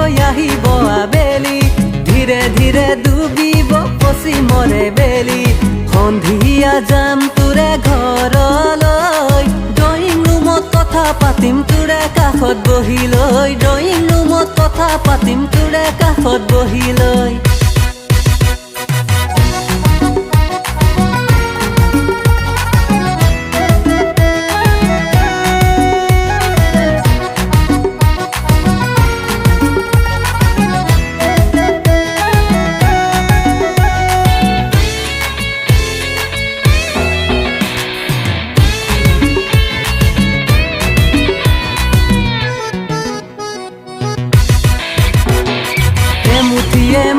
হৈ আহিব আবেলি ধীৰে ধীৰে ডুবিব পশ্চিমৰে বেলি সন্ধিয়া যাম তোৰে ঘৰলৈ ড্ৰয়িং ৰুমত কথা পাতিম তোৰে কাষত বহি লৈ ড্ৰয়িং ৰুমত কথা পাতিম তোৰে কাষত বহি লৈ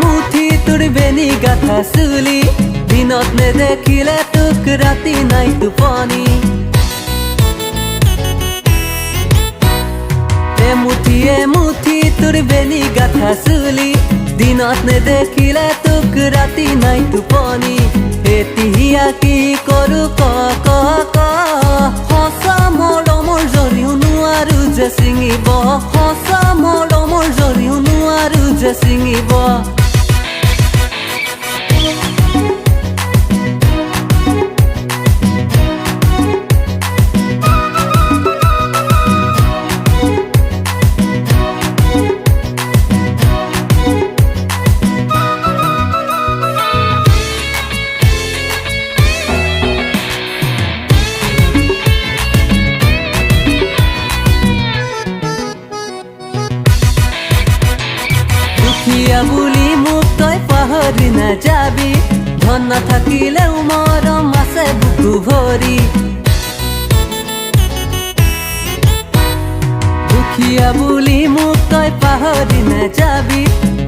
মুঠি তোৰ বেনি গাথা চুলি দিনত নেদেখিলে তোক ৰাতি নাই টোপনি মুঠি তোৰ বেনি গাথা চুলি দিনত নেদেখিলে তোক ৰাতি নাই টোপনি এতিয়া কি কৰো ক সঁচা মৰমৰ জৰিও নোৱাৰো যে ছিঙিব সঁচা মৰমৰ জৰিও নোৱাৰো যে ছিঙিব দুখীয়া বুলি মোক তই পাহৰি নাযাবি ধন নাথাকিলেও মৰম আছে বুকু ভৰি দুখীয়া বুলি মোক তই পাহৰি নাযাবি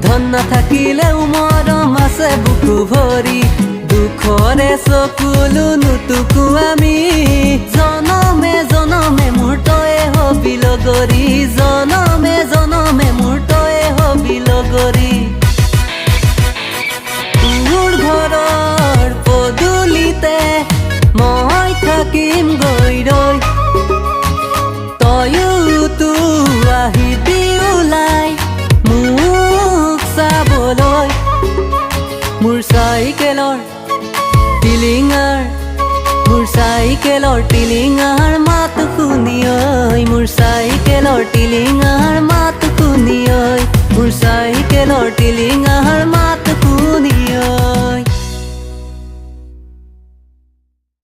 ধন নাথাকিলেও মৰম আছে বুকু ভৰি দুখৰে চকুলো নুটুকো আমি জনমে জনমে মোৰ তই হবি লগৰী জনমে জনমে মোৰ তই হবি লগৰী তোৰ ঘৰৰ পদূলিতে মই থাকিম গৈ ৰৈ তয়ো আহিবি ওলাই মোক চাবলৈ মোৰ চাইকেলৰ টিলিঙাৰ